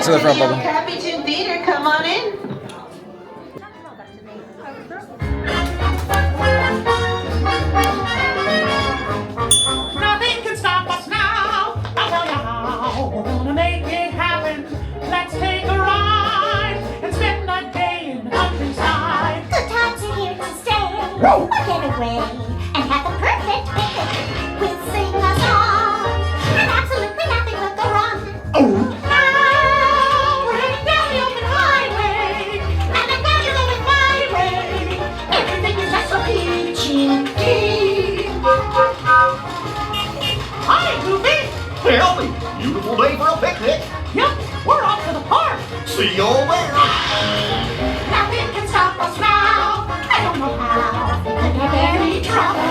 to the front, Bubba. CapiTOON Theater, come on in. Nothing can stop us now. I'll tell you how. We're gonna make it happen. Let's take a ride and spend a day in the countryside. Good times are here to stay. We'll get away and have the perfect picnic. We'll sing a song and absolutely nothing will go wrong. Oh. Now we're heading down the open highway, and the fabulous byway. Everything is just so peachy keen. Hi, Goofy. Howdy, beautiful day for a picnic. Yep, we're off to the park. See y'all there. Nothing can stop us now. I don't know how. We could have any trouble.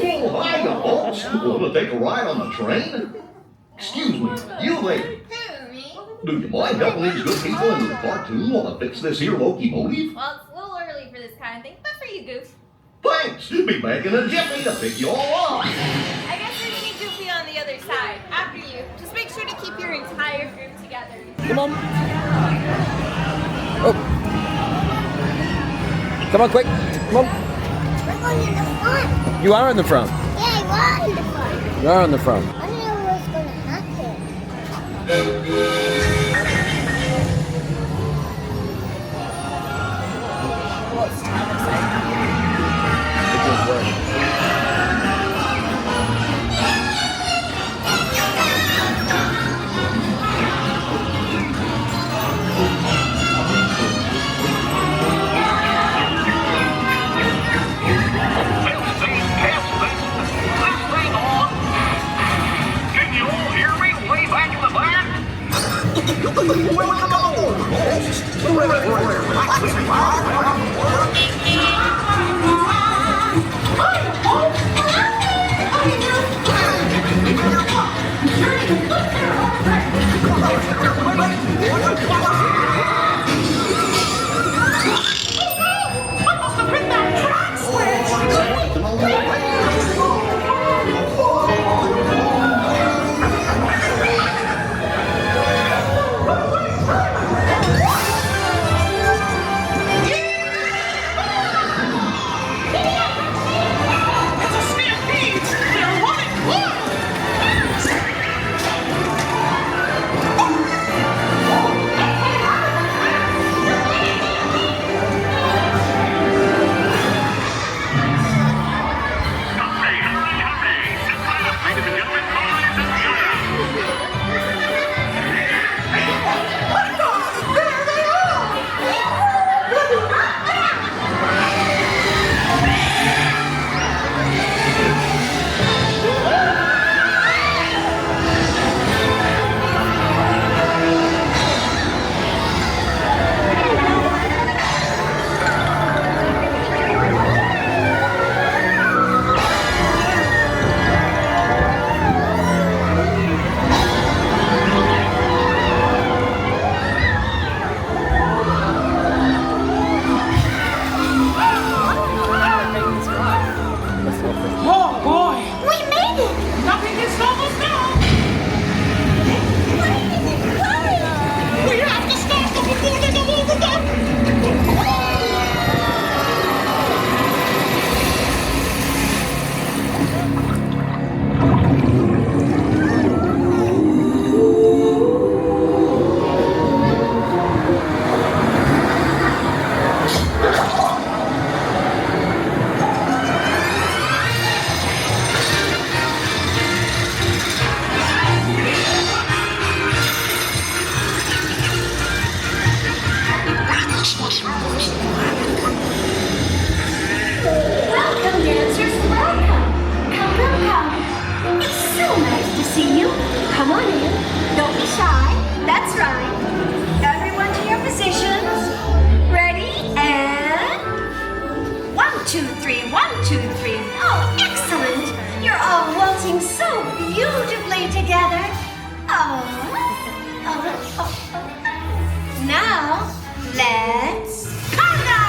Oh, hiya, folks. Want to take a ride on the train? Excuse me, you lady. Do you mind helping these good people into the cartoon while I fix this here locomotive? Well, it's a little early for this kind of thing, but for you, Goof. Thanks. Be back in a jiffy to pick you all up. I guess there's me, Goofy, on the other side. After you. Just make sure to keep your entire group together. Come on. Oh. Come on, quick. Come on. We're going in the front. You are in the front. Yeah, you are in the front. You are in the front. I didn't know what was going to happen. It just worked. Can you all hear me way back in the back? I must have hit that track switch. It's a stampede. They're running wild. There they Oh boy! We made it. Nothing can stop us now! We have to stop them before they go over the... Welcome, dancers. Welcome. Come. It's so nice to see you. Come on in. Don't be shy. That's right. Everyone to your positions. Ready? And 1, 2, 3. 1, 2, 3. Oh, excellent. You're all waltzing so beautifully together. Oh. Now, Let's conga!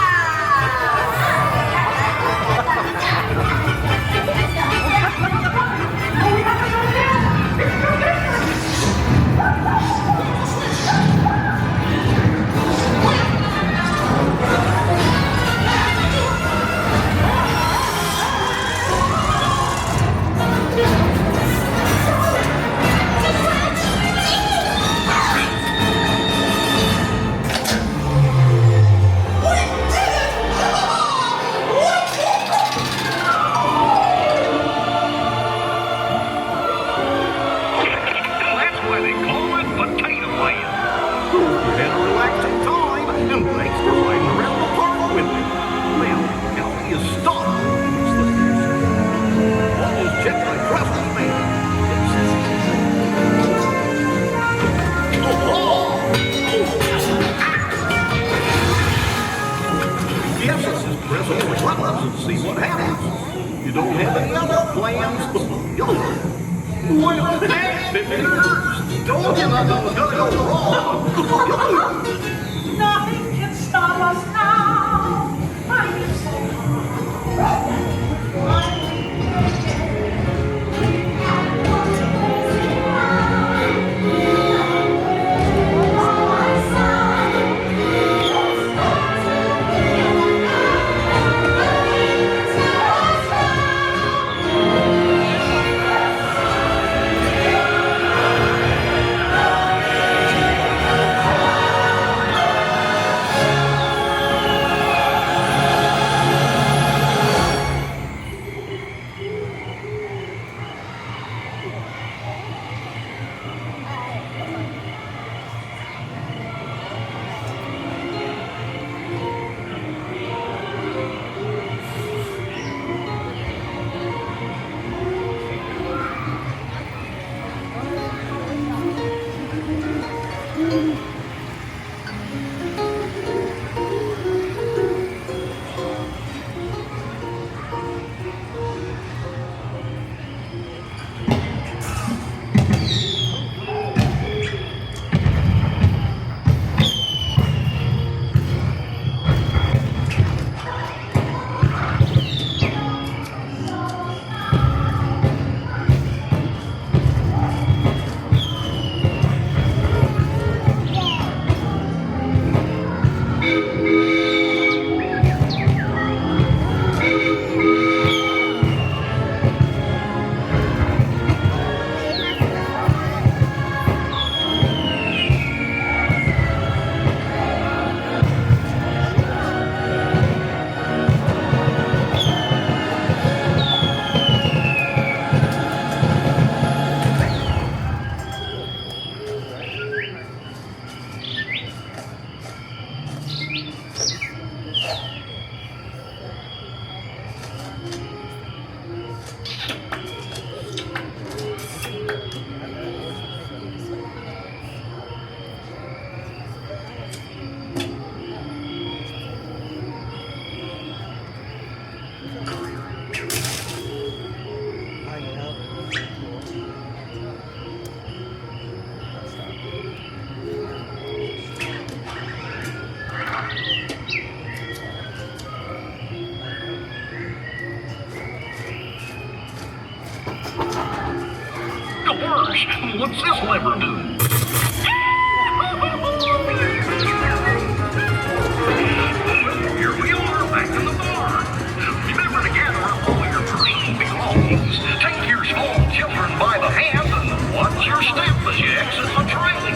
That's why they call it Potato Land. You had a relaxing time, and thanks for riding around the park with me. Now, how do you stop? Almost check my trust, man. Yes, this is press over the buttons and see what happens. You don't have any other plans? Well, heck, it hurts. Told you nothing was gonna go wrong. Nothing can stop us now. I'm so Gosh, what's this lever do? Here we are, back in the bar. Remember to gather up all your personal belongings. Take your small children by the hand and watch your step as you exit the train.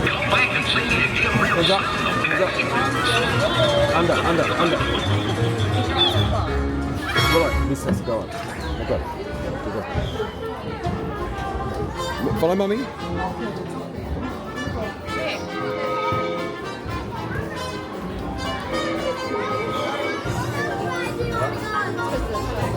Come back and see you again real soon, okay? Under. Go on, this is go on. Okay. Follow mommy. Okay.